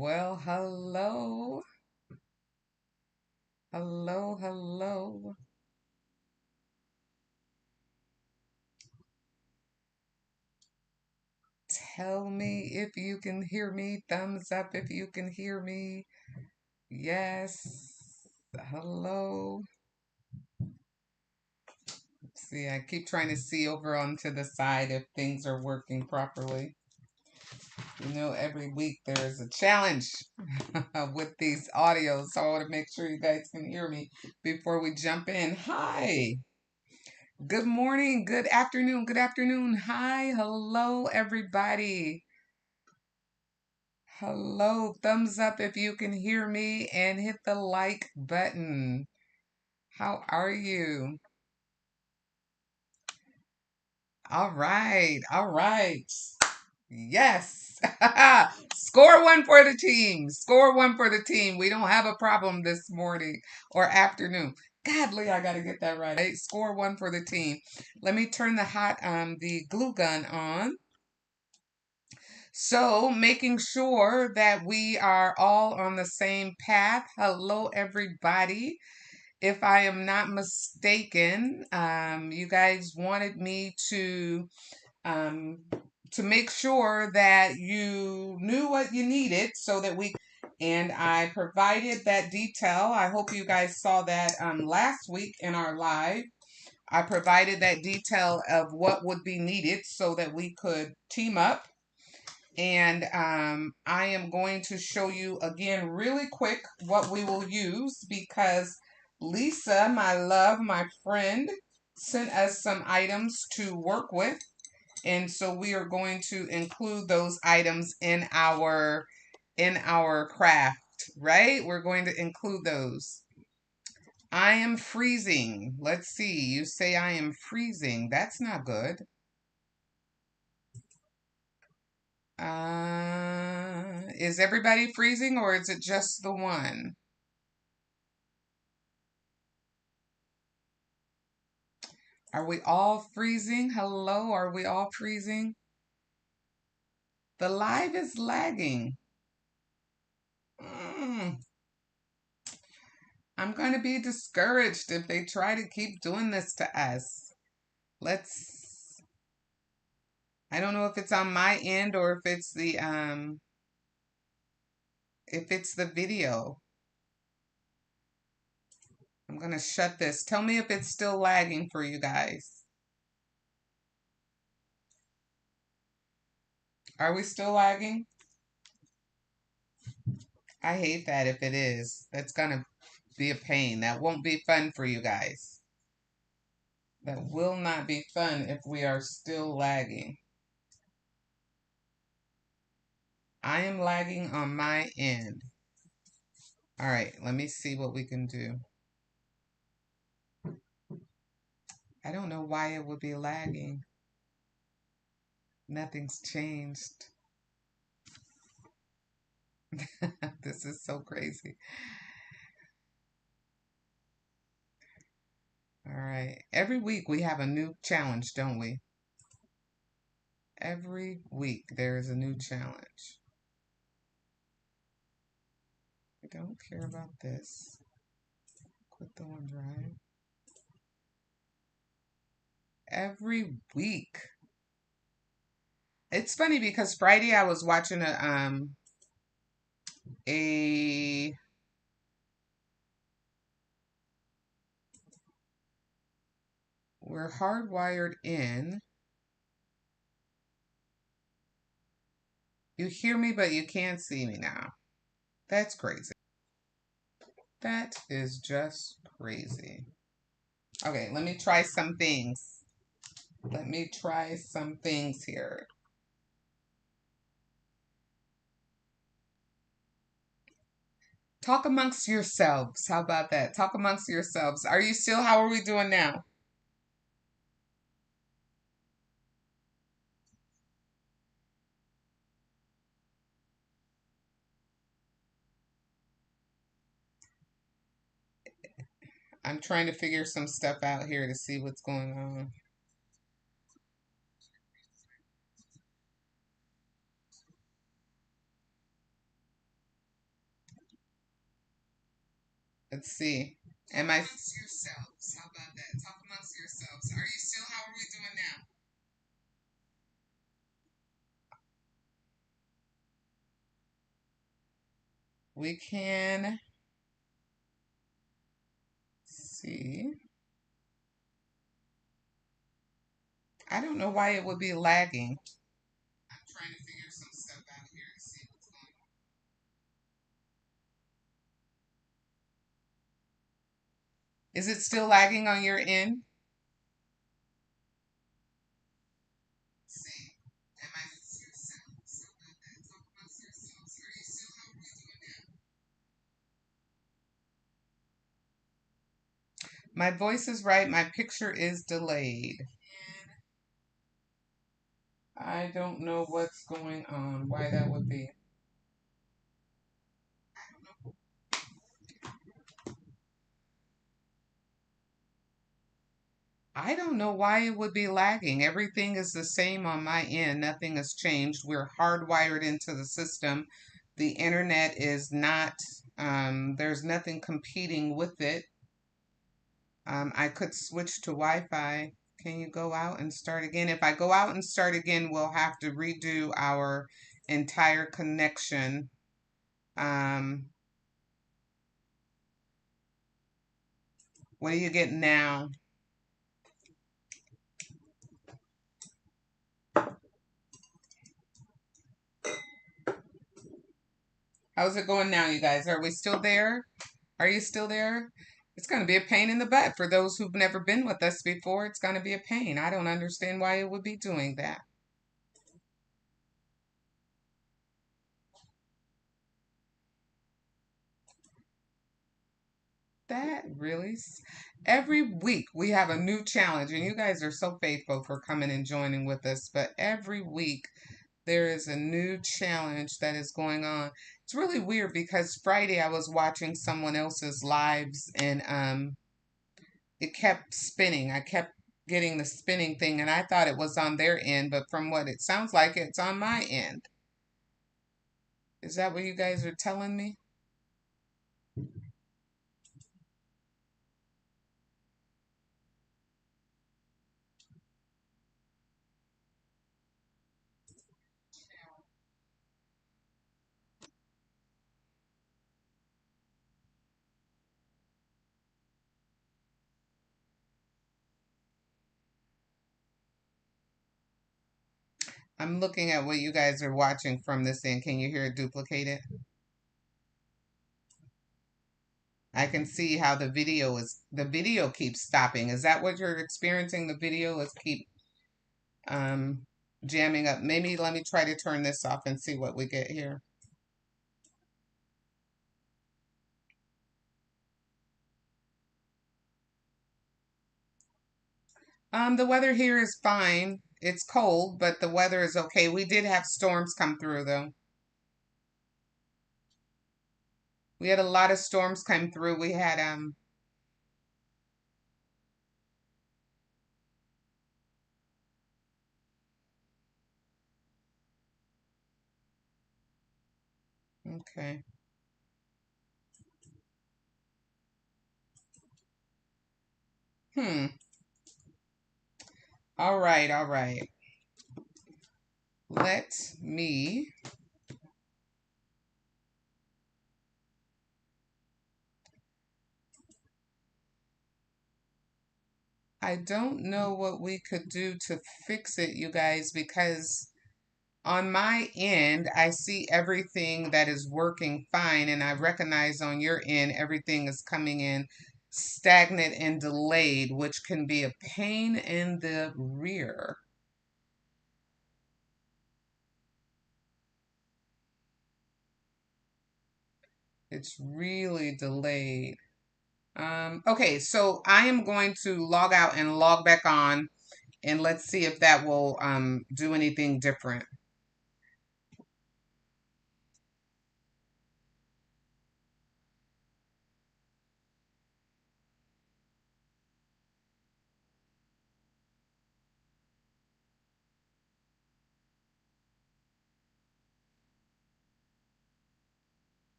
Well, hello. Hello, hello. Tell me if you can hear me. Thumbs up if you can hear me. Yes. Hello. See, I keep trying to see over onto the side if things are working properly. Every week there is a challenge with these audios, so I want to make sure you guys can hear me before we jump in. Hi. Good morning, good afternoon, good afternoon. Hi, hello, everybody. Hello, thumbs up if you can hear me and hit the like button. How are you? All right, all right. Yes. Score one for the team. Score one for the team. We don't have a problem this morning or afternoon. Godly, I gotta get that right. Score one for the team. Let me turn the glue gun on. So, making sure that we are all on the same path. Hello, everybody. If I am not mistaken, you guys wanted me um, to make sure that you knew what you needed so that and I provided that detail. I hope you guys saw that last week in our live. I provided that detail of what would be needed so that we could team up, and I am going to show you again really quick what we will use because Lisa, my love, my friend, sent us some items to work with. And so we are going to include those items in our craft, right? We're going to include those. I am freezing. Let's see. You say I am freezing. That's not good. Is everybody freezing or is it just the one? Are we all freezing? Hello, are we all freezing? The live is lagging. Mm, I'm going to be discouraged if they try to keep doing this to us. Let's, I don't know if it's on my end or if it's the video. I'm going to shut this. Tell me if it's still lagging for you guys. Are we still lagging? I hate that if it is. That's going to be a pain. That won't be fun for you guys. That will not be fun if we are still lagging. I am lagging on my end. All right, let me see what we can do. I don't know why it would be lagging. Nothing's changed. This is so crazy. All right. Every week we have a new challenge, don't we? Every week there is a new challenge. I don't care about this. Quit the OneDrive. Every week. It's funny because Friday I was watching a we're hardwired in. You hear me, but you can't see me now. That's crazy. That is just crazy. Okay, let me try some things. Let me try some things here. Talk amongst yourselves. How about that? Talk amongst yourselves. Are you still, how are we doing now? I'm trying to figure some stuff out here to see what's going on. Let's see. Am I amongst yourselves? How about that? Talk amongst yourselves. Are you still? How are we doing now? We can see. I don't know why it would be lagging. I'm trying to figure some stuff out here to see what's going on. Is it still lagging on your end? See. Am I amongst yourselves? How about that? Talk amongst yourselves. Are you still? How are we doing now? My voice is right. My picture is delayed. I don't know what's going on, why that would be. I don't know why it would be lagging. Everything is the same on my end. Nothing has changed. We're hardwired into the system. The internet is not, there's nothing competing with it. I could switch to Wi-Fi. Can you go out and start again? If I go out and start again, we'll have to redo our entire connection. What do you get now? How's it going now, you guys? Are we still there? Are you still there? It's going to be a pain in the butt for those who've never been with us before. It's going to be a pain. I don't understand why it would be doing that. That really, every week we have a new challenge, and you guys are so faithful for coming and joining with us. But every week there is a new challenge that is going on. It's really weird because Friday I was watching someone else's lives and it kept spinning. I kept getting the spinning thing, and I thought it was on their end, but from what it sounds like, it's on my end. Is that what you guys are telling me? I'm looking at what you guys are watching from this end. Can you hear it duplicated? I can see how the video keeps stopping. Is that what you're experiencing? The video is keep um, jamming up. Maybe let me try to turn this off and see what we get here. The weather here is fine. It's cold, but the weather is okay. We did have storms come through though. We had a lot of storms come through. We had okay. Hmm. All right, all right. Let me I don't know what we could do to fix it, you guys, because on my end, I see everything that is working fine, and I recognize on your end, everything is coming in stagnant and delayed, which can be a pain in the rear. It's really delayed. Okay, so I am going to log out and log back on, and let's see if that will do anything different.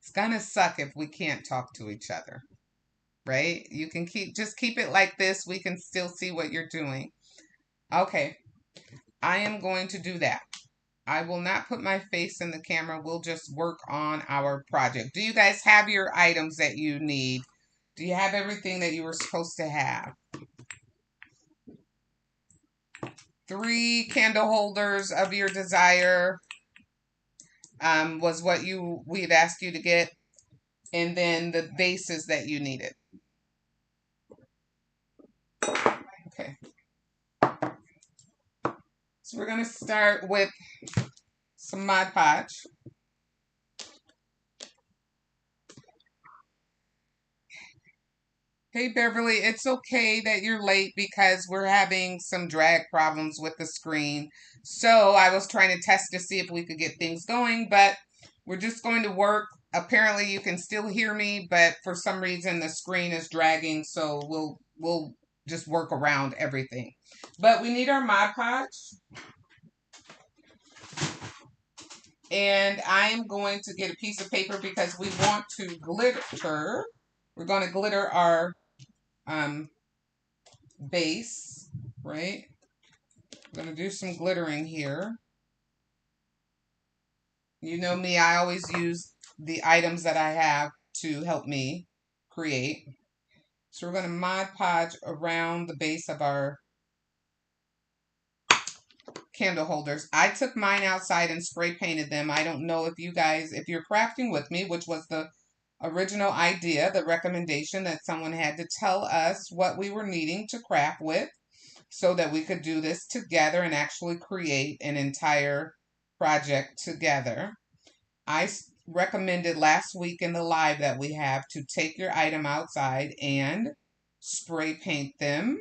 It's gonna suck if we can't talk to each other, right? You can just keep it like this. We can still see what you're doing. Okay, I am going to do that. I will not put my face in the camera. We'll just work on our project. Do you guys have your items that you need? Do you have everything that you were supposed to have? 3 candle holders of your desire was what we'd asked you to get. And then the vases that you needed. Okay. So we're going to start with some Mod Podge. Hey Beverly, it's okay that you're late because we're having some drag problems with the screen. So I was trying to test to see if we could get things going, but we're just going to work. Apparently you can still hear me, but for some reason the screen is dragging, so we'll just work around everything. But we need our Mod Podge. And I am going to get a piece of paper because we want to glitter. We're going to glitter our base, right? I'm going to do some glittering here. You know me, I always use the items that I have to help me create. So we're going to Mod Podge around the base of our candle holders. I took mine outside and spray painted them. I don't know if you guys, if you're crafting with me, which was the original idea, the recommendation that someone had to tell us what we were needing to craft with so that we could do this together and actually create an entire project together. I recommended last week in the live that we have to take your item outside and spray paint them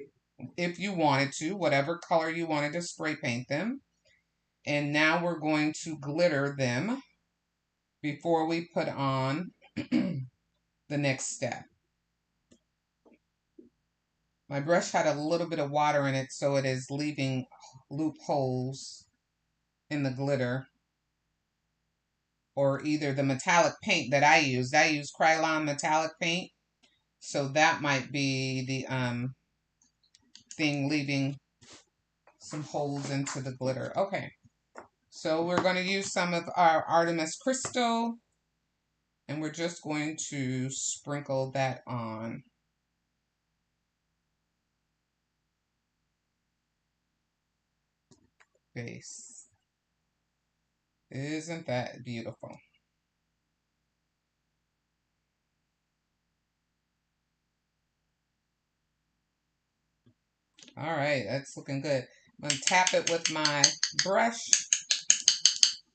if you wanted to, whatever color you wanted to spray paint them. And now we're going to glitter them before we put on the next step. My brush had a little bit of water in it, so it is leaving loopholes in the glitter. Or either the metallic paint that I used. I used Krylon metallic paint. So that might be the thing leaving some holes into the glitter. Okay. So we're going to use some of our Artemis Crystal. And we're just going to sprinkle that on. Base. Isn't that beautiful? All right, that's looking good. I'm going to tap it with my brush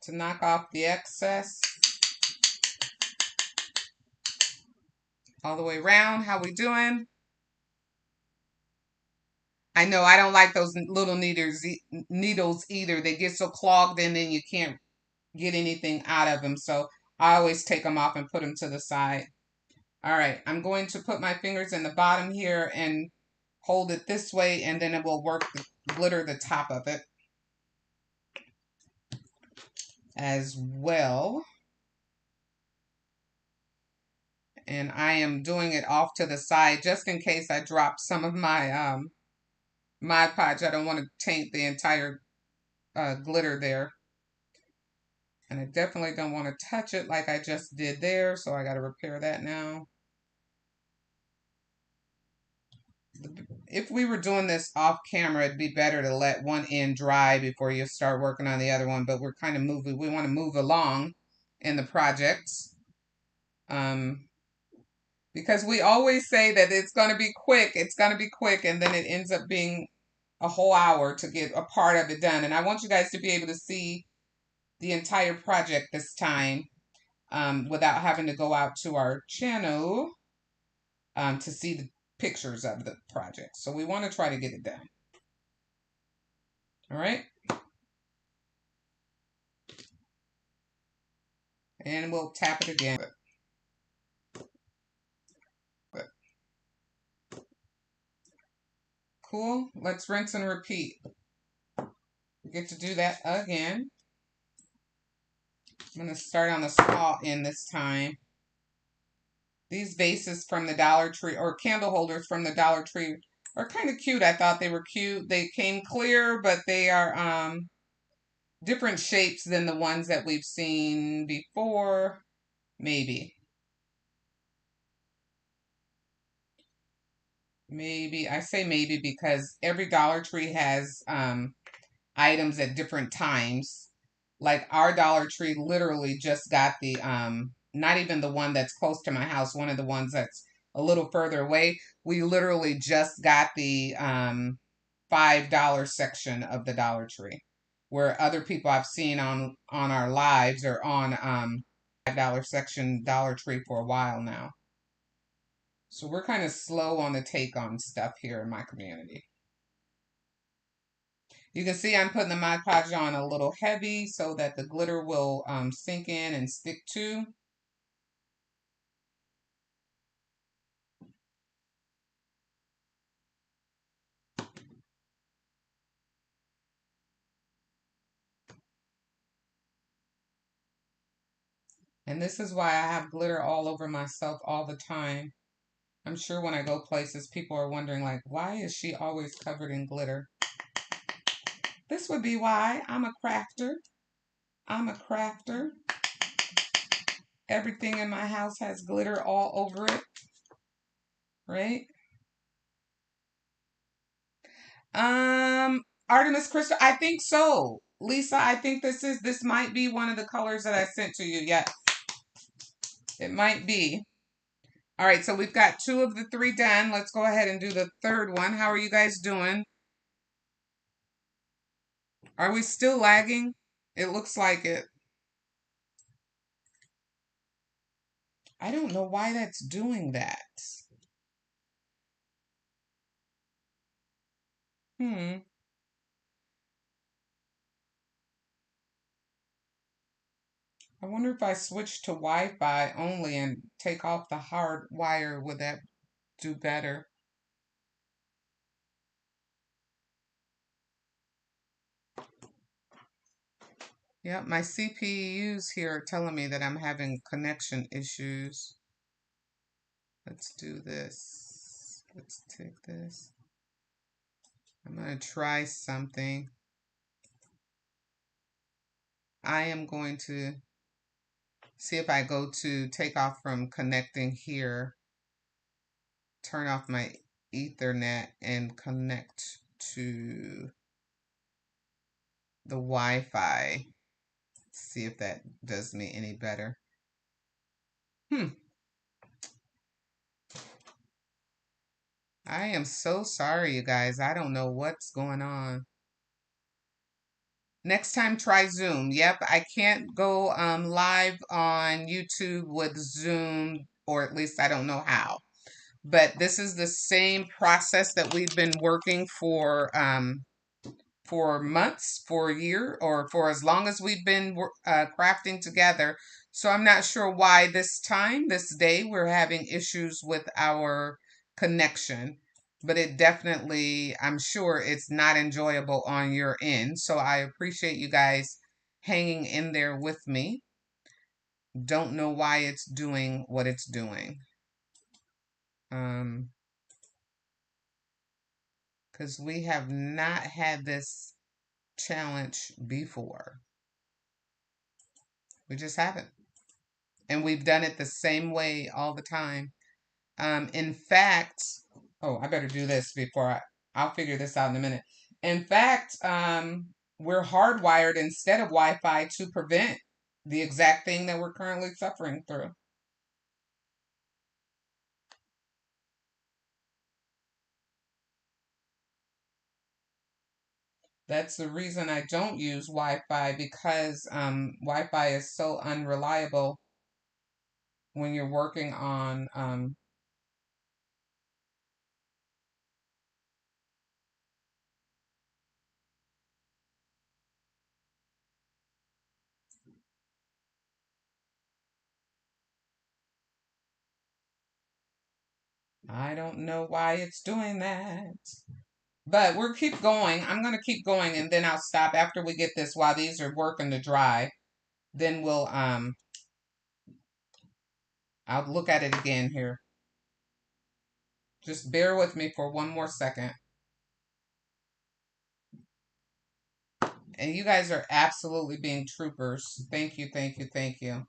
to knock off the excess. All the way around. How we doing? I know I don't like those little needles either. They get so clogged and then you can't get anything out of them. So I always take them off and put them to the side. All right, I'm going to put my fingers in the bottom here and hold it this way, and then it will work the glitter the top of it as well. And I am doing it off to the side just in case I drop some of my Mod Podge. I don't want to taint the entire glitter there. And I definitely don't want to touch it like I just did there, so I got to repair that now. If we were doing this off camera, it'd be better to let one end dry before you start working on the other one, but we're kind of moving. We want to move along in the projects. Because we always say that it's going to be quick, and then it ends up being a whole hour to get a part of it done. And I want you guys to be able to see the entire project this time without having to go out to our channel to see the pictures of the project. So we want to try to get it done. All right. And we'll tap it again. Cool. Let's rinse and repeat. We get to do that again. I'm going to start on the small end this time. These vases from the Dollar Tree, or candle holders from the Dollar Tree, are kind of cute. I thought they were cute. They came clear, but they are different shapes than the ones that we've seen before. Maybe. Maybe. I say maybe because every Dollar Tree has items at different times. Like our Dollar Tree literally just got the not even the one that's close to my house, one of the ones that's a little further away. We literally just got the $5 section of the Dollar Tree. Where other people I've seen on our lives or on $5 section Dollar Tree for a while now. So we're kind of slow on the take on stuff here in my community. You can see I'm putting the Mod Podge on a little heavy so that the glitter will sink in and stick to. And this is why I have glitter all over myself all the time. I'm sure when I go places, people are wondering, like, why is she always covered in glitter? This would be why. I'm a crafter. I'm a crafter. Everything in my house has glitter all over it. Right? Artemis Crystal, I think so. Lisa, I think this might be one of the colors that I sent to you. Yes, it might be. All right, so we've got 2 of the 3 done. Let's go ahead and do the third one. How are you guys doing? Are we still lagging? It looks like it. I don't know why that's doing that. Hmm. I wonder if I switch to Wi-Fi only and take off the hard wire, would that do better? Yep, my CPUs here are telling me that I'm having connection issues. Let's do this. Let's take this. I'm going to try something. I am going to see if I go to take off from connecting here, turn off my Ethernet and connect to the Wi-Fi. See if that does me any better. I am so sorry, you guys. I don't know what's going on. Next time, try Zoom. Yep, I can't go live on YouTube with Zoom, or at least I don't know how. But this is the same process that we've been working for months, for a year, or for as long as we've been crafting together. So I'm not sure why this time, this day, we're having issues with our connection. But it definitely, I'm sure it's not enjoyable on your end. So I appreciate you guys hanging in there with me. Don't know why it's doing what it's doing. Because we have not had this challenge before. We just haven't. And we've done it the same way all the time. In fact, oh, I better do this before I'll figure this out in a minute. In fact, we're hardwired instead of Wi-Fi to prevent the exact thing that we're currently suffering through. That's the reason I don't use Wi-Fi, because Wi-Fi is so unreliable when you're working on I don't know why it's doing that. But we'll keep going. I'm going to keep going, and then I'll stop after we get this while these are working to dry. Then we'll I'll look at it again here. Just bear with me for one more second. And you guys are absolutely being troopers. Thank you, thank you, thank you.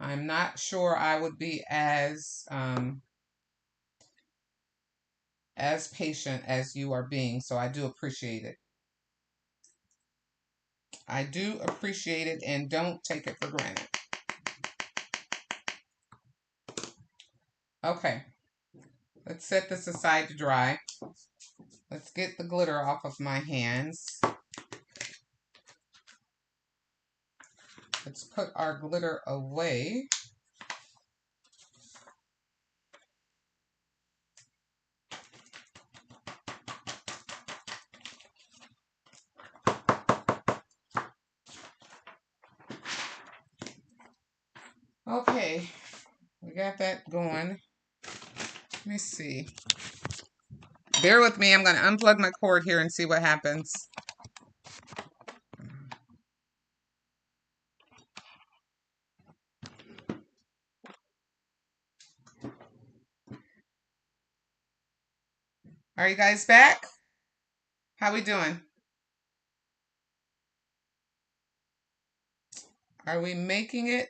I'm not sure I would be as patient as you are being, so I do appreciate it. I do appreciate it, and don't take it for granted. Okay, let's set this aside to dry. Let's get the glitter off of my hands. Let's put our glitter away. Okay, we got that going. Let me see. Bear with me. I'm going to unplug my cord here and see what happens. Are you guys back? How we doing? Are we making it?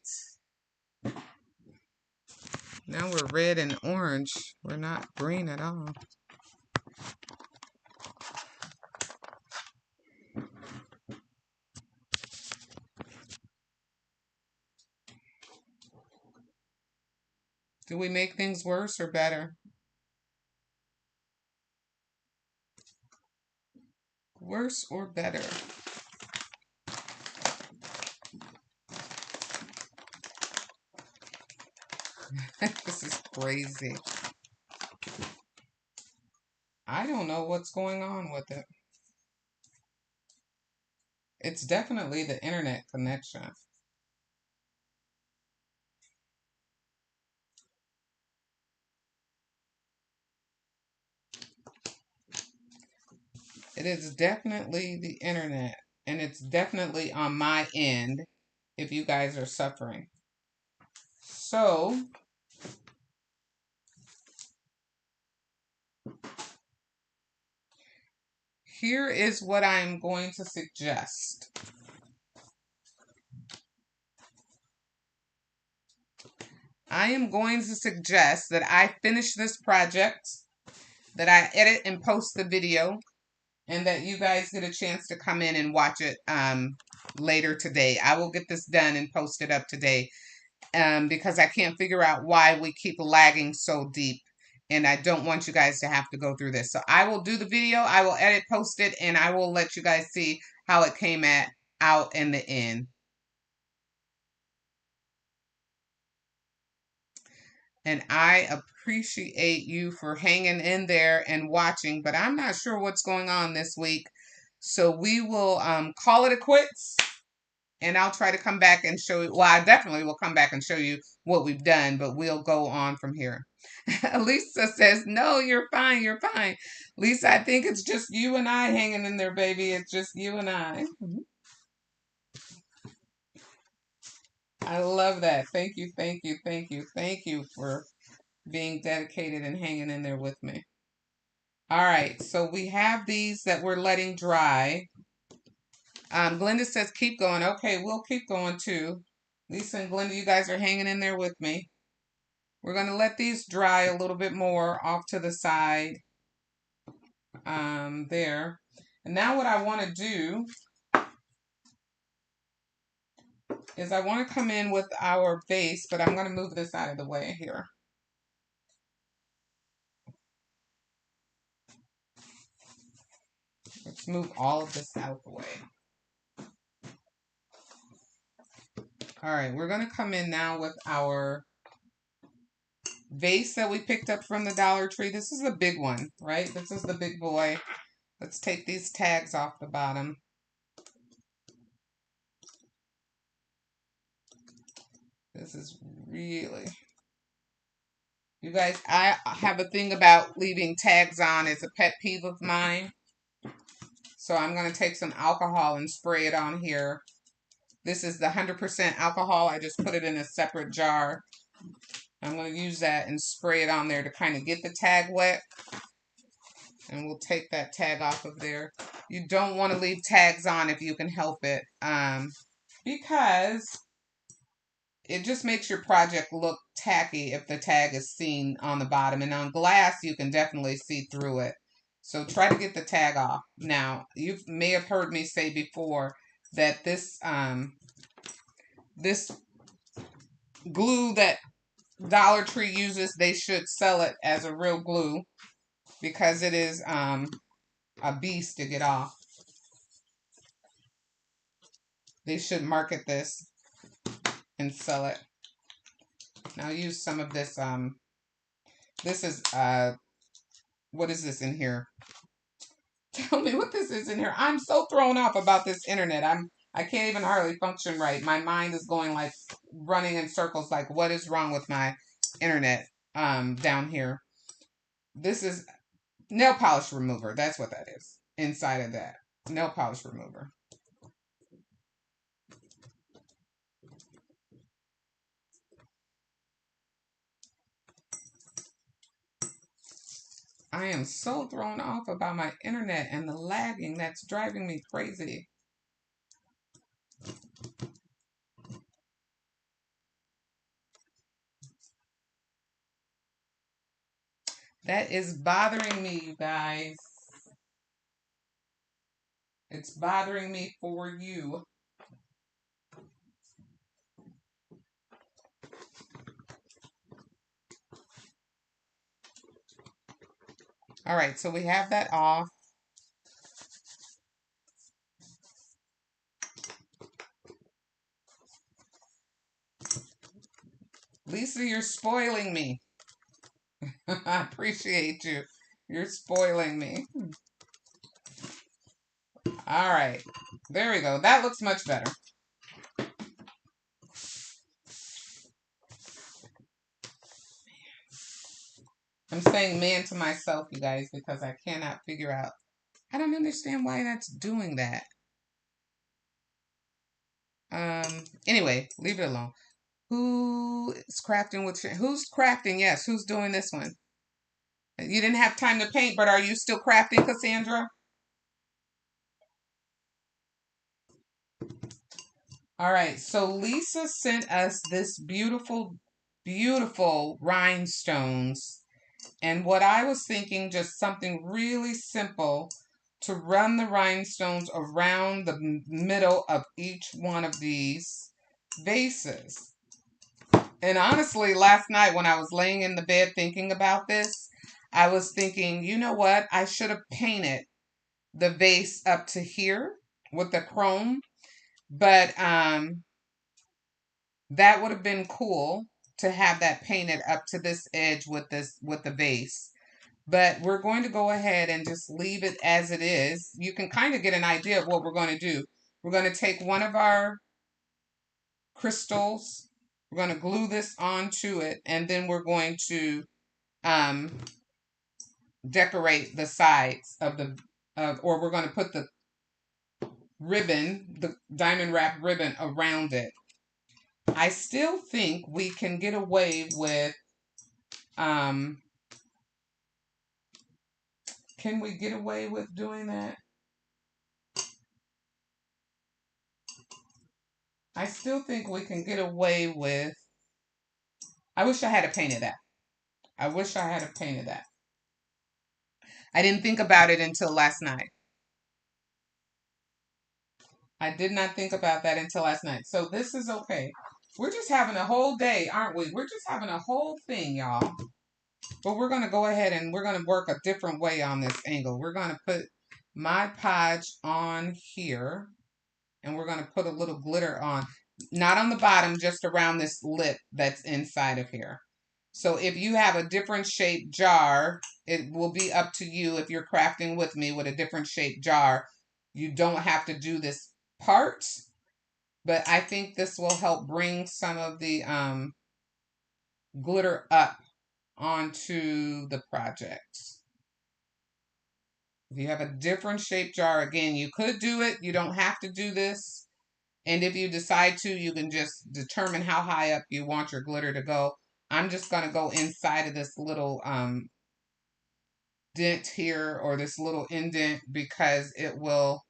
Now we're red and orange. We're not green at all. Do we make things worse or better? Worse or better? This is crazy. I don't know what's going on with it. It's definitely the internet connection. It is definitely the internet, and it's definitely on my end if you guys are suffering. So, here is what I'm going to suggest. I am going to suggest that I finish this project, that I edit and post the video, and that you guys get a chance to come in and watch it later today. I will get this done and post it up today because I can't figure out why we keep lagging so deep, and I don't want you guys to have to go through this. So I will do the video, I will edit, post it, and I will let you guys see how it came out in the end. And I appreciate you for hanging in there and watching, but I'm not sure what's going on this week. So we will call it a quits, and I'll try to come back and show you. Well, I definitely will come back and show you what we've done, but we'll go on from here. Lisa says, no, you're fine. You're fine. Lisa, I think it's just you and I hanging in there, baby. It's just you and I. I love that. Thank you, thank you, thank you, thank you for being dedicated and hanging in there with me. All right, so we have these that we're letting dry. Glenda says, keep going. Okay, we'll keep going too. Lisa and Glenda, you guys are hanging in there with me. We're going to let these dry a little bit more off to the side. There. And now what I want to do is I want to come in with our base, but I'm going to move this out of the way here. Let's move all of this out of the way. All right, we're going to come in now with our vase that we picked up from the Dollar Tree. This is the big one, right? This is the big boy. Let's take these tags off the bottom. This is really... You guys, I have a thing about leaving tags on. It's a pet peeve of mine. So I'm going to take some alcohol and spray it on here This is the 100% alcohol. I just put it in a separate jar. I'm going to use that and spray it on there to kind of get the tag wet. And we'll take that tag off of there. You don't want to leave tags on if you can help it. Because it just makes your project look tacky if the tag is seen on the bottom. And on glass, you can definitely see through it. So try to get the tag off. Now, you may have heard me say before that this glue that Dollar Tree uses, they should sell it as a real glue because it is a beast to get off. They should market this and sell it. Now use some of this. This is what is this in here? Tell me what this is in here. I'm so thrown off about this internet. I can't even hardly function right. My mind is going like running in circles. Like, what is wrong with my internet down here? This is nail polish remover. That's what that is inside of that. Nail polish remover. I am so thrown off about my internet and the lagging that's driving me crazy. That is bothering me, you guys. It's bothering me for you. All right, so we have that off. Lisa, you're spoiling me. I appreciate you. You're spoiling me. All right. There we go. That looks much better. I'm saying man to myself, you guys, because I cannot figure out. I don't understand why that's doing that. Anyway, leave it alone. Who is crafting with who's crafting? Yes, who's doing this one? You didn't have time to paint, but are you still crafting, Cassandra? All right, so Lisa sent us this beautiful, beautiful rhinestones. And what I was thinking, just something really simple to run the rhinestones around the middle of each one of these vases. And honestly, last night when I was laying in the bed thinking about this, I was thinking, you know what? I should have painted the vase up to here with the chrome, but that would have been cool to have that painted up to this edge with the vase. But we're going to go ahead and just leave it as it is. You can kind of get an idea of what we're going to do. We're going to take one of our crystals. We're going to glue this onto it, and then we're going to um, decorate the sides of the, or we're going to put the ribbon, the diamond wrap ribbon around it. I still think we can get away with, can we get away with doing that? I still think we can get away with, I wish I had painted that. I wish I had painted that. I didn't think about it until last night. I did not think about that until last night. So this is okay. We're just having a whole day, aren't we? We're just having a whole thing, y'all. But we're going to go ahead and we're going to work a different way on this angle. We're going to put Mod Podge on here. And we're going to put a little glitter on. Not on the bottom, just around this lip that's inside of here. So if you have a different shaped jar, it will be up to you if you're crafting with me with a different shaped jar. You don't have to do this part, but I think this will help bring some of the glitter up onto the project. If you have a different shaped jar, again, you could do it. You don't have to do this. And if you decide to, you can just determine how high up you want your glitter to go. I'm just going to go inside of this little dent here, or this little indent, because it will,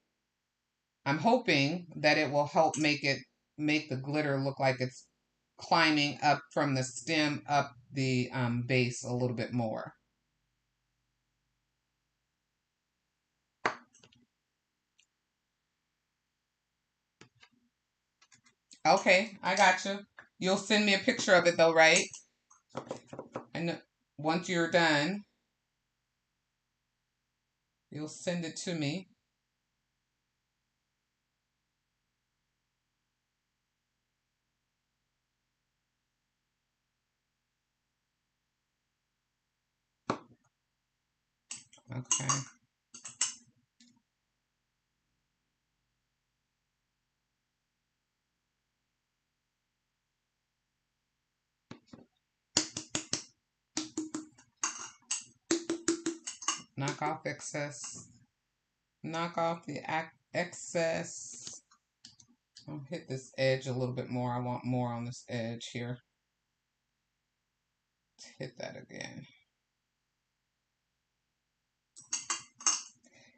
I'm hoping that it will help make the glitter look like it's climbing up from the stem up the base a little bit more. Okay, I got you. You'll send me a picture of it though, right? And once you're done, you'll send it to me. Okay. Knock off excess. Knock off the excess. I'll hit this edge a little bit more. I want more on this edge here. Let's hit that again.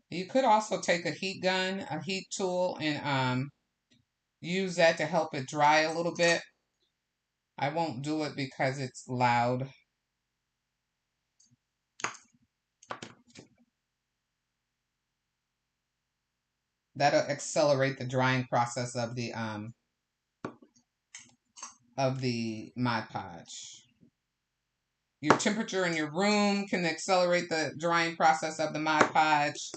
You could also take a heat gun, a heat tool, and use that to help it dry a little bit. I won't do it because it's loud. That'll accelerate the drying process of the Mod Podge. Your temperature in your room can accelerate the drying process of the Mod Podge.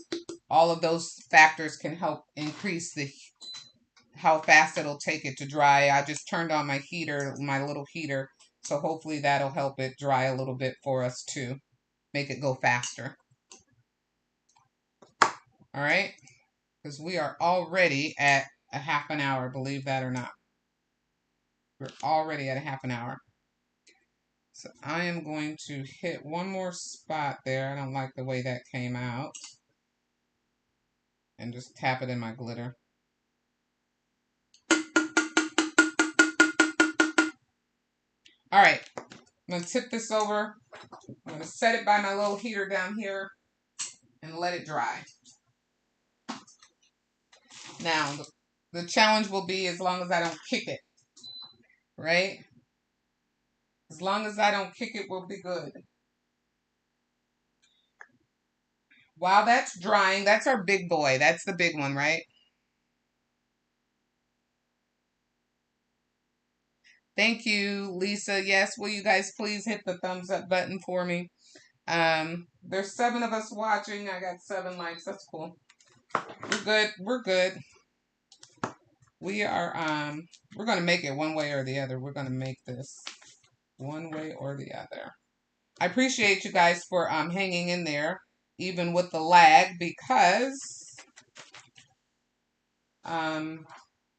All of those factors can help increase how fast it'll take it to dry. I just turned on my heater, my little heater, so hopefully that'll help it dry a little bit for us too. Make it go faster. All right? Because we are already at a half an hour, believe that or not. We're already at a half an hour. So I am going to hit one more spot there. I don't like the way that came out. And just tap it in my glitter. All right. I'm going to tip this over. I'm going to set it by my little heater down here and let it dry. Now, the challenge will be as long as I don't kick it. Right? As long as I don't kick it, we'll be good. While that's drying, that's our big boy. That's the big one, right? Thank you, Lisa. Yes, will you guys please hit the thumbs up button for me? There's 7 of us watching. I got 7 likes. That's cool. We're good. We're good. We are, we're going to make it one way or the other. We're going to make this one way or the other. I appreciate you guys for hanging in there, even with the lag, because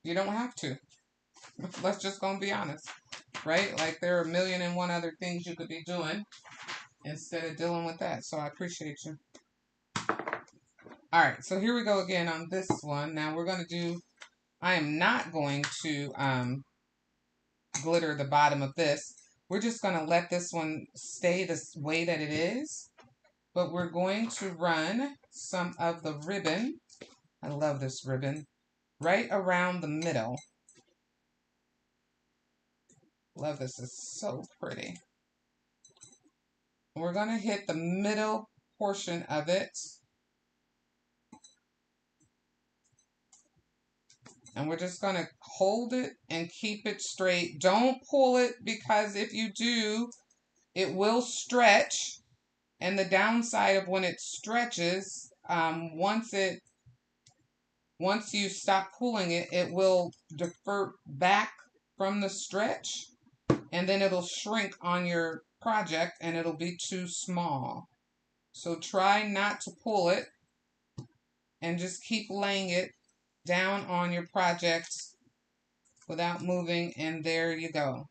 you don't have to. Let's just gonna be honest, right? Like there are a million and one other things you could be doing instead of dealing with that. So I appreciate you. All right, so here we go again on this one. Now we're gonna do, I am not going to glitter the bottom of this. We're just gonna let this one stay the way that it is, but we're going to run some of the ribbon. I love this ribbon. Right around the middle. Love this. It's so pretty. We're going to hit the middle portion of it. And we're just going to hold it and keep it straight. Don't pull it, because if you do, it will stretch. And the downside of when it stretches, once you stop pulling it, it will defer back from the stretch. And then it'll shrink on your project and it'll be too small. So try not to pull it and just keep laying it down on your project without moving, and there you go.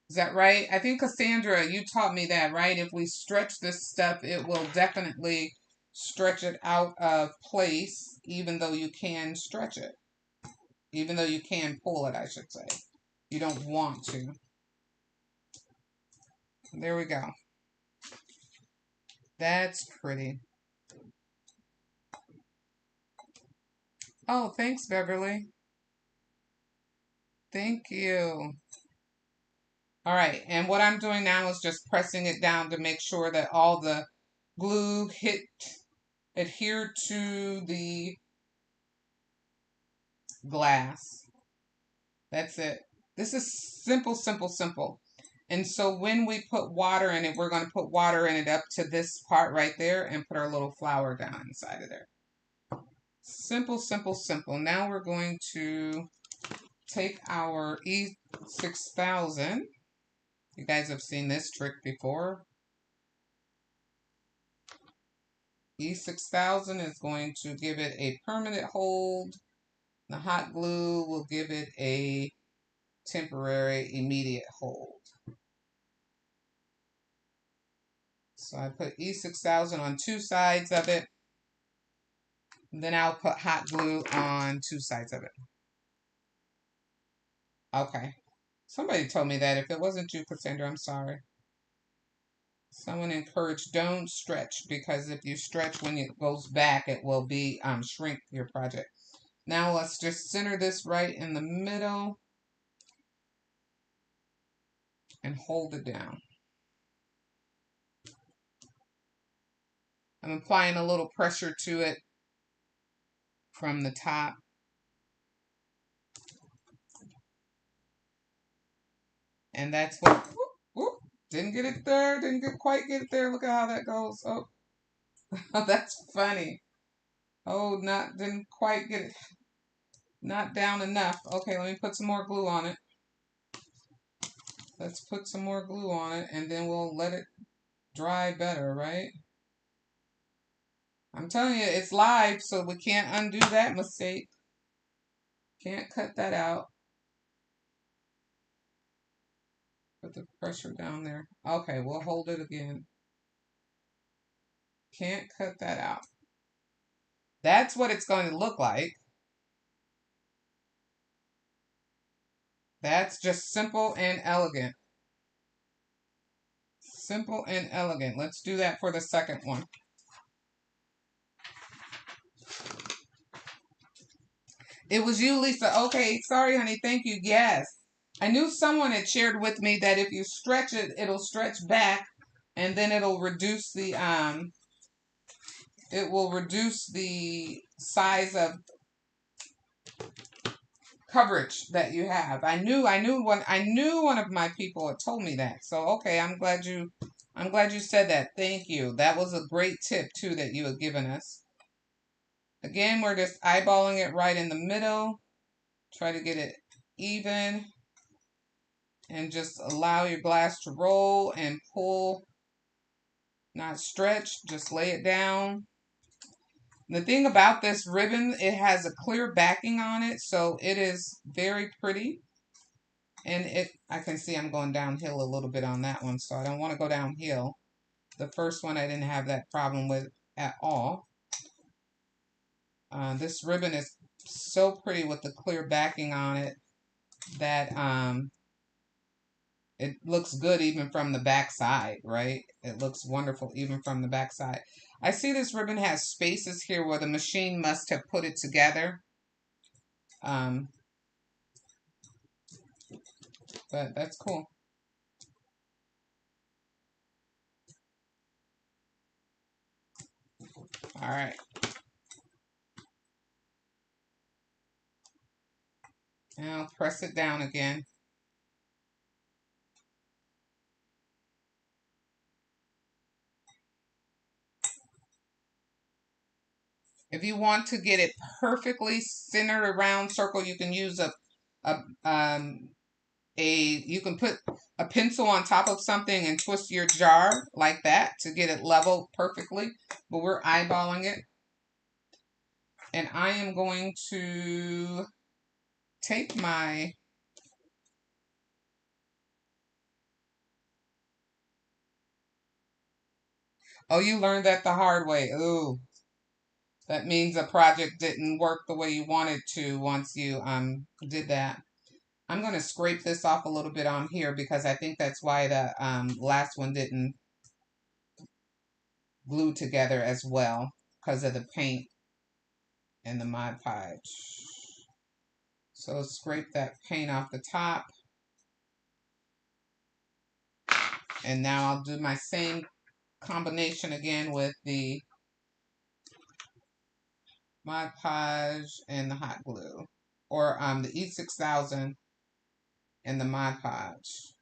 Is that right? I think Cassandra, you taught me that, right? If we stretch this stuff, it will definitely stretch it out of place, even though you can stretch it. Even though you can pull it, I should say. You don't want to. There we go. That's pretty. Oh, thanks, Beverly. Thank you. All right, and what I'm doing now is just pressing it down to make sure that all the glue adhered to the glass. That's it. This is simple, simple, simple. And so when we put water in it, we're going to put water in it up to this part right there and put our little flower down inside of there. Simple, simple, simple. Now we're going to take our E6000. You guys have seen this trick before. E6000 is going to give it a permanent hold. The hot glue will give it a temporary, immediate hold. So I put E6000 on two sides of it. Then I'll put hot glue on two sides of it. Okay. Somebody told me that. If it wasn't you, Cassandra, I'm sorry. Someone encouraged, don't stretch, because if you stretch when it goes back, it will be shrink your project. Now let's just center this right in the middle and hold it down. I'm applying a little pressure to it from the top. And that's what, whoop, whoop, didn't get it there, didn't quite get it there. Look at how that goes. Oh, that's funny. Oh, didn't quite get it, not down enough. Okay, let me put some more glue on it. Let's put some more glue on it, and then we'll let it dry better, right? I'm telling you, it's live, so we can't undo that mistake. Can't cut that out. Put the pressure down there. Okay, we'll hold it again. Can't cut that out. That's what it's going to look like. That's just simple and elegant. Simple and elegant. Let's do that for the second one. It was you, Lisa. Okay, sorry, honey. Thank you. Yes. I knew someone had shared with me that if you stretch it, it'll stretch back, and then it'll reduce the size of coverage that you have. I knew one of my people had told me that. So okay, I'm glad you said that. Thank you. That was a great tip too that you had given us. Again, we're just eyeballing it right in the middle. Try to get it even. And just allow your glass to roll and pull, not stretch. Just lay it down. The thing about this ribbon, it has a clear backing on it, so it is very pretty. And I can see I'm going downhill a little bit on that one, so I don't want to go downhill. The first one I didn't have that problem with at all. This ribbon is so pretty with the clear backing on it that it looks good even from the back side, right? It looks wonderful even from the back side. I see this ribbon has spaces here where the machine must have put it together. But that's cool. All right. Now press it down again. If you want to get it perfectly centered around circle, you can use you can put a pencil on top of something and twist your jar like that to get it level perfectly. But we're eyeballing it. And I am going to take my oh, you learned that the hard way. Ooh. That means a project didn't work the way you wanted to once you did that. I'm going to scrape this off a little bit on here because I think that's why the last one didn't glue together as well because of the paint and the Mod Podge. So scrape that paint off the top. And now I'll do my same combination again with the Mod Podge and the hot glue. Or the E6000 and the Mod Podge.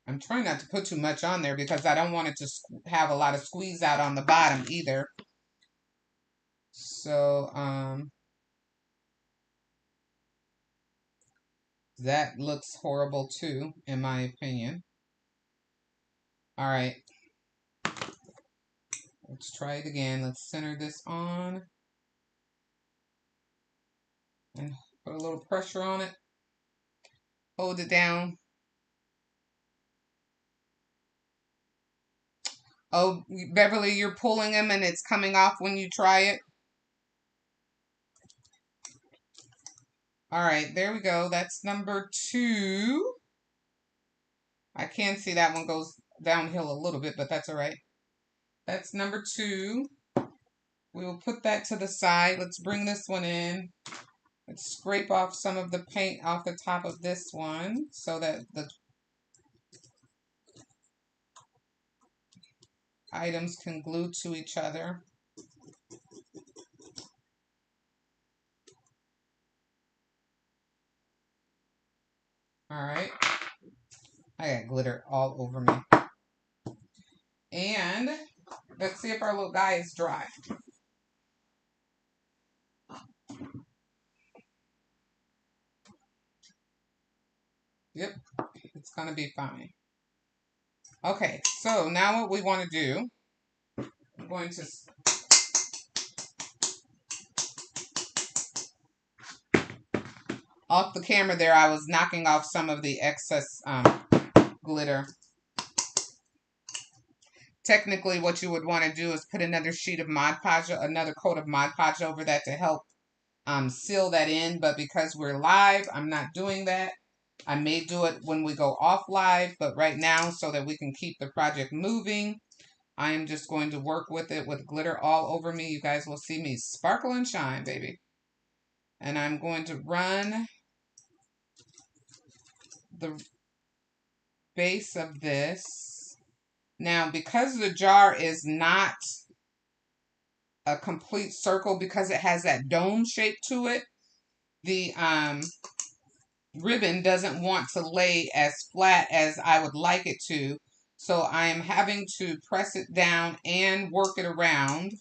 I'm trying not to put too much on there because I don't want it to have a lot of squeeze out on the bottom either. So, that looks horrible too, in my opinion. All right. Let's try it again. Let's center this on. And put a little pressure on it. Hold it down. Oh, Beverly, you're pulling them and it's coming off when you try it. All right, there we go. That's number 2. I can see that one goes downhill a little bit, but that's all right. That's number 2. We will put that to the side. Let's bring this one in. Let's scrape off some of the paint off the top of this one so that the items can glue to each other. All right. I got glitter all over me. And let's see if our little guy is dry. Yep, it's going to be fine. Okay, so now what we want to do, I'm going to off the camera there, I was knocking off some of the excess glitter. Technically, what you would want to do is put another sheet of Mod Podge, another coat of Mod Podge over that to help seal that in. But because we're live, I'm not doing that. I may do it when we go off live, but right now, so that we can keep the project moving, I am just going to work with it with glitter all over me. You guys will see me sparkle and shine, baby. And I'm going to run the base of this. Now, because the jar is not a complete circle, because it has that dome shape to it, the ribbon doesn't want to lay as flat as I would like it to. So I am having to press it down and work it around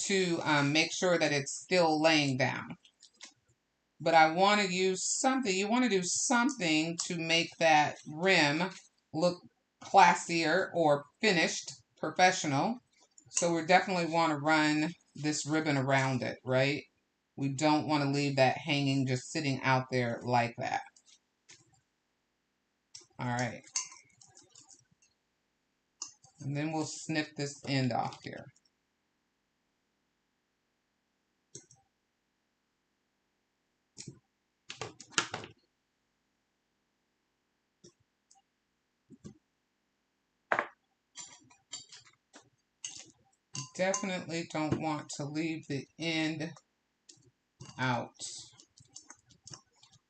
to make sure that it's still laying down. But I want to use something. You want to do something to make that rim look classier or finished, professional. So we definitely want to run this ribbon around it, right? We don't want to leave that hanging, just sitting out there like that. All right. And then we'll snip this end off here. Definitely don't want to leave the end out.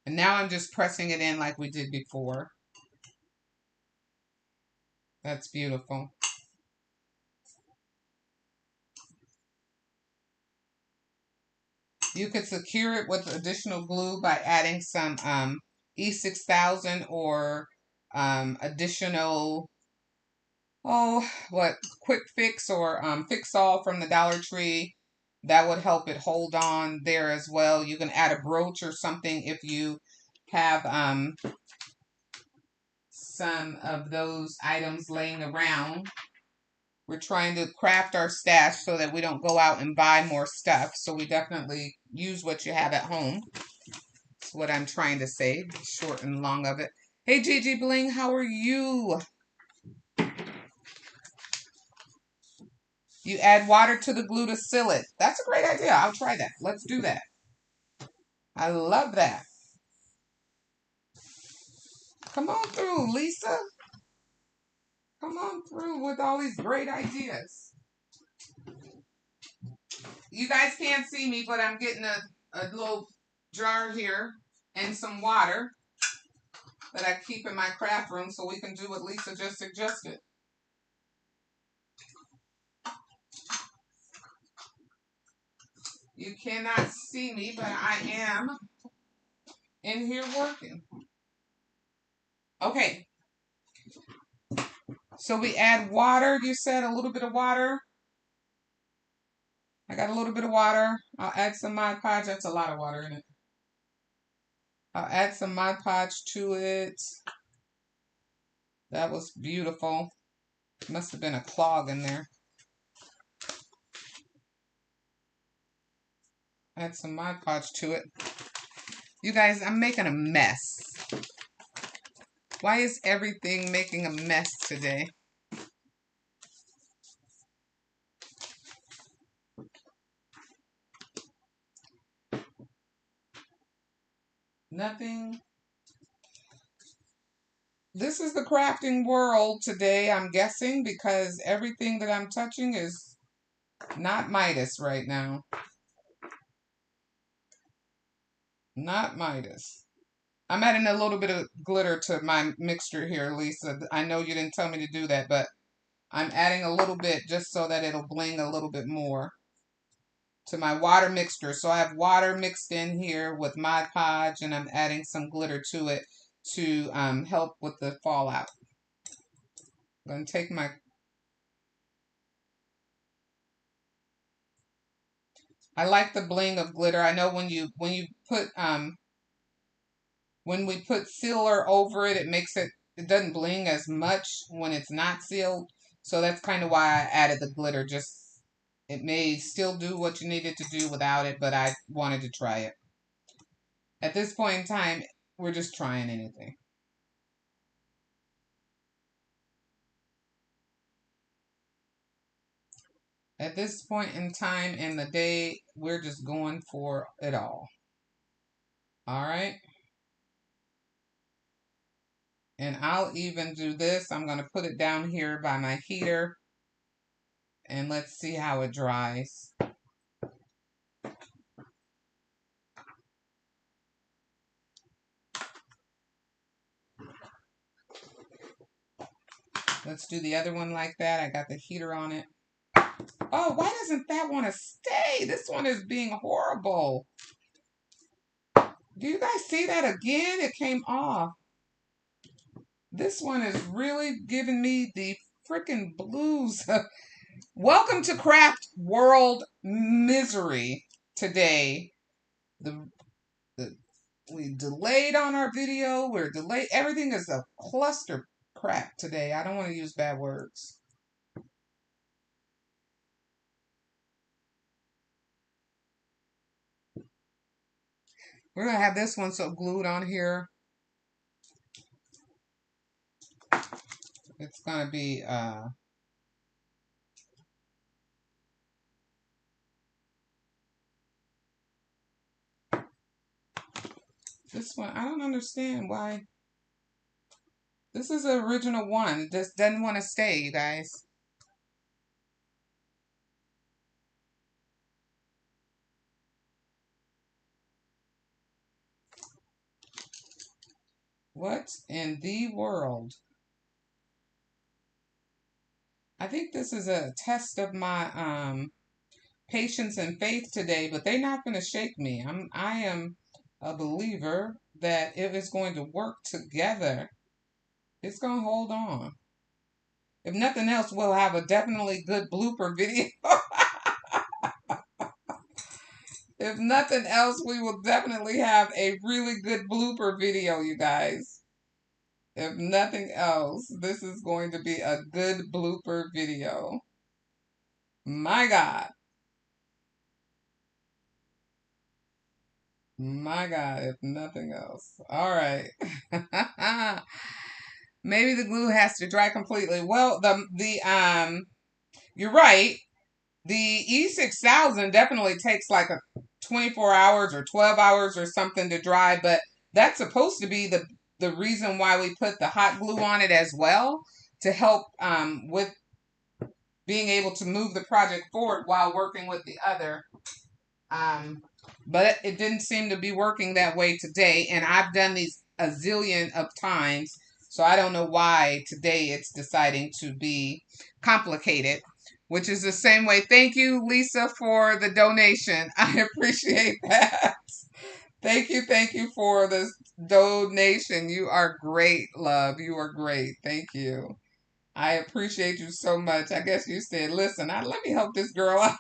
And now I'm just pressing it in like we did before. That's beautiful. You could secure it with additional glue by adding some E6000 or additional, Quick Fix or Fix All from the Dollar Tree. That would help it hold on there as well. You can add a brooch or something if you have some of those items laying around. We're trying to craft our stash so that we don't go out and buy more stuff. So we definitely use what you have at home. That's what I'm trying to say, short and long of it. Hey, Gigi Bling, how are you? You add water to the glue to seal it. That's a great idea. I'll try that. Let's do that. I love that. Come on through, Lisa. Come on through with all these great ideas. You guys can't see me, but I'm getting a little jar here and some water that I keep in my craft room so we can do what Lisa just suggested. You cannot see me, but I am in here working. Okay. So we add water. You said a little bit of water. I got a little bit of water. I'll add some Mod Podge. That's a lot of water in it. I'll add some Mod Podge to it. That was beautiful. Must have been a clog in there. Add some Mod Podge to it. You guys, I'm making a mess. Why is everything making a mess today? Nothing. This is the crafting world today, I'm guessing, because everything that I'm touching is not Midas right now. Not Midas. I'm adding a little bit of glitter to my mixture here, Lisa. I know you didn't tell me to do that, but I'm adding a little bit just so that it'll bling a little bit more to my water mixture. So I have water mixed in here with Mod Podge, and I'm adding some glitter to it to help with the fallout. I'm going to take my... I like the bling of glitter. I know when you put when we put sealer over it, it doesn't bling as much when it's not sealed. So that's kind of why I added the glitter. Just, it may still do what you needed to do without it, but I wanted to try it. At this point in time, we're just trying anything. At this point in time in the day, we're just going for it all. All right. And I'll even do this. I'm going to put it down here by my heater. And let's see how it dries. Let's do the other one like that. I got the heater on it. Oh, why doesn't that want to stay? This one is being horrible. Do you guys see that again? It came off. This one is really giving me the freaking blues. Welcome to Craft World Misery today. We delayed on our video. We're delayed. Everything is a cluster crap today. I don't want to use bad words. We're going to have this one so glued on here. It's going to be, this one. I don't understand why. This is the original one. This doesn't want to stay, you guys. What in the world? I think this is a test of my patience and faith today, but they're not going to shake me. I am a believer that if it's going to work together, it's going to hold on. If nothing else, we'll have a definitely good blooper video. If nothing else, we will definitely have a really good blooper video, you guys. If nothing else, this is going to be a good blooper video. My God. My God, if nothing else. All right. Maybe the glue has to dry completely. Well, you're right. The E6000 definitely takes like a 24 hours or 12 hours or something to dry, but that's supposed to be the reason why we put the hot glue on it as well, to help with being able to move the project forward while working with the other. Um, but it didn't seem to be working that way today, and I've done these a zillion of times, so I don't know why today it's deciding to be complicated, which is the same way. Thank you, Lisa, for the donation. I appreciate that. Thank you for the donation. You are great, love. You are great. Thank you. I appreciate you so much. I guess you said, listen, let me help this girl out.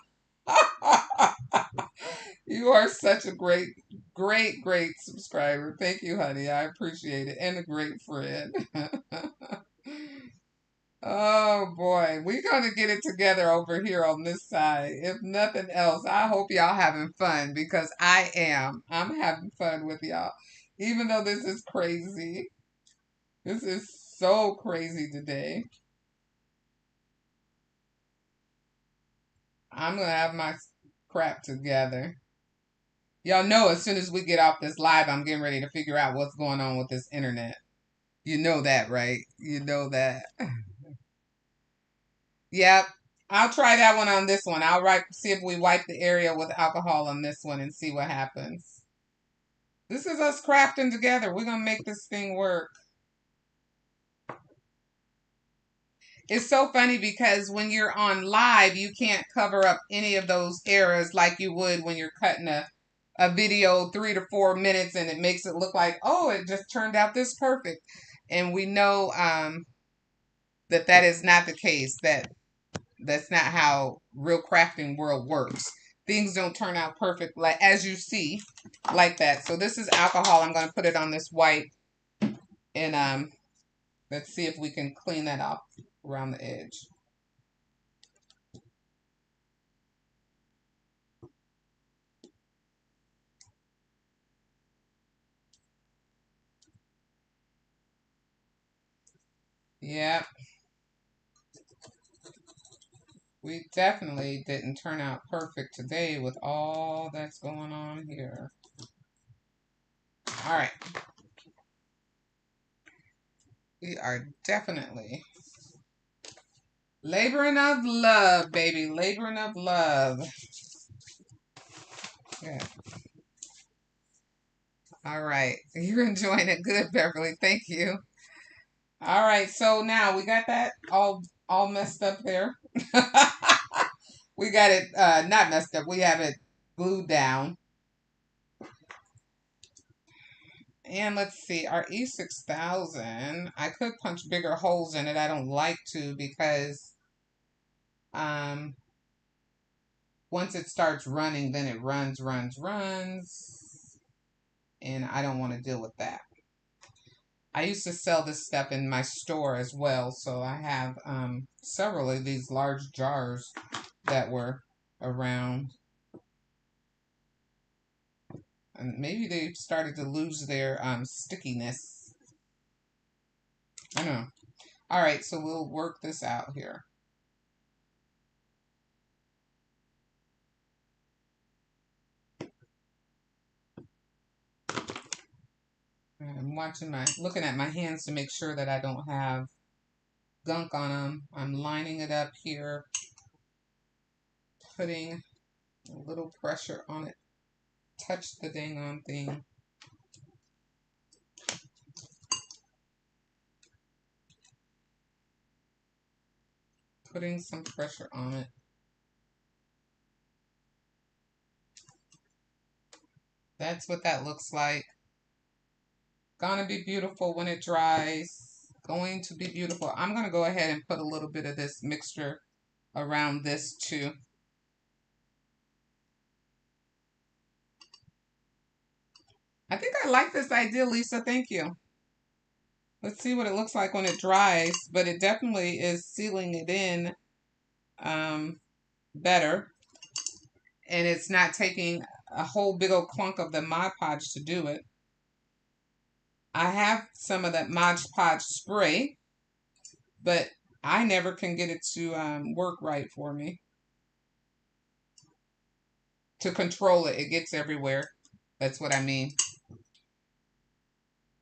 You are such a great subscriber. Thank you, honey. I appreciate it. And a great friend. Oh boy, we're gonna get it together over here on this side. If nothing else, I hope y'all having fun, because I am. I'm having fun with y'all. Even though this is crazy. This is so crazy today. I'm gonna have my crap together. Y'all know as soon as we get off this live, I'm getting ready to figure out what's going on with this internet. You know that, right? You know that. Yep. I'll try that one on this one. See if we wipe the area with alcohol on this one and see what happens. This is us crafting together. We're going to make this thing work. It's so funny because when you're on live, you can't cover up any of those errors like you would when you're cutting a video 3 to 4 minutes, and it makes it look like, oh, it just turned out this perfect. And we know that is not the case. That's not how real crafting world works. Things don't turn out perfect, like as you see, like that. So this is alcohol. I'm going to put it on this white, and let's see if we can clean that off around the edge. Yep. We definitely didn't turn out perfect today with all that's going on here. All right. We are definitely laboring of love, baby. Laboring of love. Yeah. All right. You're enjoying it. Good, Beverly. Thank you. All right. So now we got that all messed up there. We got it not messed up. We have it glued down. And let's see, our E6000, I could punch bigger holes in it. I don't like to, because um, once it starts running, then it runs. And I don't want to deal with that. I used to sell this stuff in my store as well. So I have several of these large jars that were around. And maybe they've started to lose their stickiness. I don't know. All right, so we'll work this out here. I'm looking at my hands to make sure that I don't have gunk on them. I'm lining it up here, putting a little pressure on it. Touch the dang on thing. Putting some pressure on it. That's what that looks like. Gonna be beautiful when it dries. Going to be beautiful. I'm gonna go ahead and put a little bit of this mixture around this too. I think I like this idea, Lisa. Thank you. Let's see what it looks like when it dries, but it definitely is sealing it in better. And it's not taking a whole big old clunk of the Mod Podge to do it. I have some of that Mod Podge spray, but I never can get it to work right for me. To control it, it gets everywhere. That's what I mean.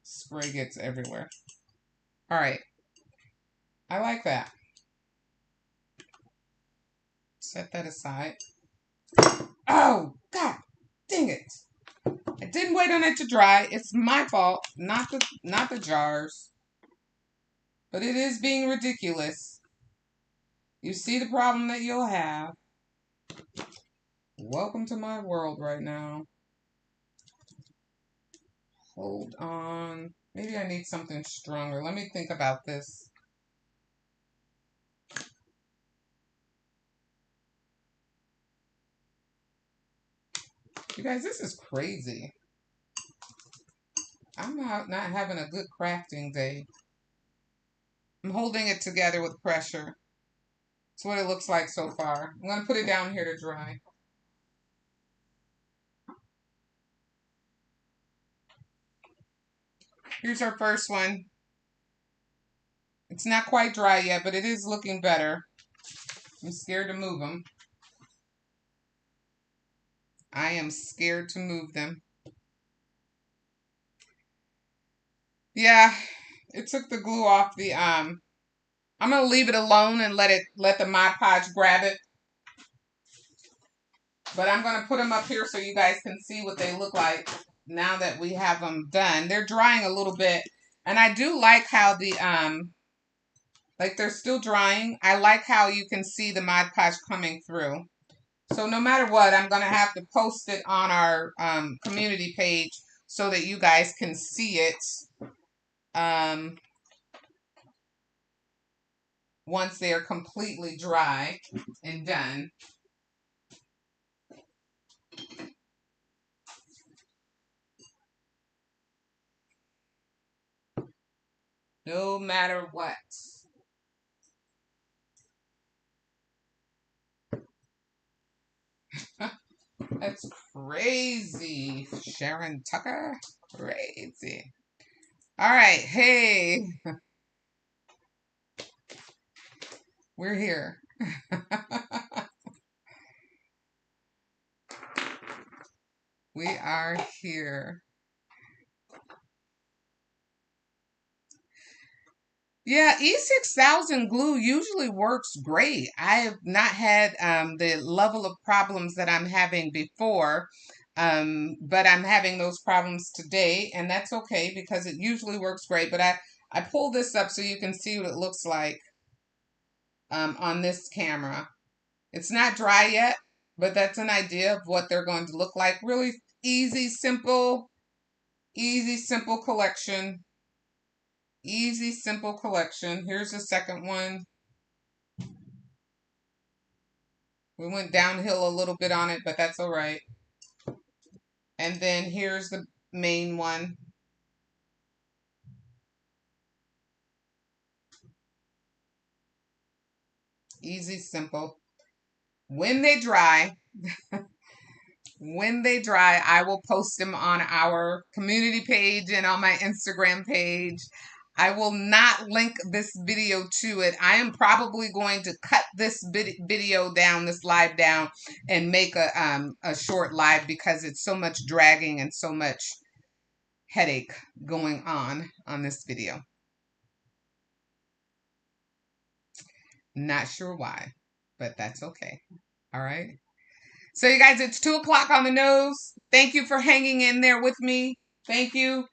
Spray gets everywhere. All right. I like that. Set that aside. Oh, God dang it. I didn't wait on it to dry. It's my fault, not the jars. But it is being ridiculous. You see the problem that you'll have. Welcome to my world right now. Hold on. Maybe I need something stronger. Let me think about this. You guys, this is crazy. I'm not having a good crafting day. I'm holding it together with pressure. That's what it looks like so far. I'm going to put it down here to dry. Here's our first one. It's not quite dry yet, but it is looking better. I'm scared to move them. I am scared to move them. Yeah, it took the glue off the I'm gonna leave it alone and let the Mod Podge grab it. But I'm gonna put them up here so you guys can see what they look like now that we have them done. They're drying a little bit, and I do like how the like they're still drying. I like how you can see the Mod Podge coming through. So no matter what, I'm gonna have to post it on our community page so that you guys can see it. Once they are completely dry and done. No matter what. That's crazy. Sharon Tucker. Crazy. All right. Hey. We're here. We are here. Yeah, E6000 glue usually works great. I have not had the level of problems that I'm having before, but I'm having those problems today, and that's okay because it usually works great. But I pulled this up so you can see what it looks like on this camera. It's not dry yet, but that's an idea of what they're going to look like. Really easy, simple collection. Easy, simple collection. Here's the second one. We went downhill a little bit on it, but that's all right. And then here's the main one. Easy, simple. When they dry, I will post them on our community page and on my Instagram page. I will not link this video to it. I am probably going to cut this video down, this live down, and make a short live because it's so much dragging and so much headache going on this video. Not sure why, but that's okay. All right. So you guys, it's 2 o'clock on the nose. Thank you for hanging in there with me. Thank you.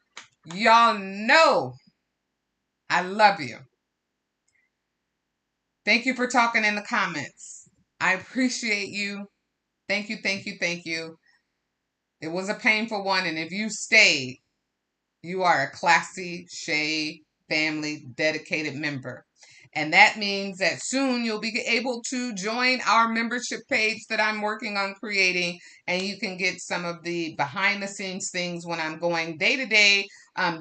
Y'all know I love you. Thank you for talking in the comments. I appreciate you. Thank you, thank you, thank you. It was a painful one, and if you stayed, you are a classy Shay family dedicated member. And that means that soon you'll be able to join our membership page that I'm working on creating, and you can get some of the behind the scenes things when I'm going day to day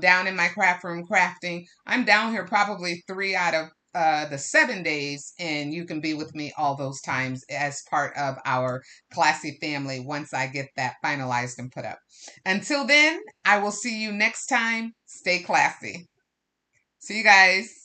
down in my craft room crafting. I'm down here probably 3 out of the 7 days, and you can be with me all those times as part of our classy family once I get that finalized and put up. Until then, I will see you next time. Stay classy. See you guys.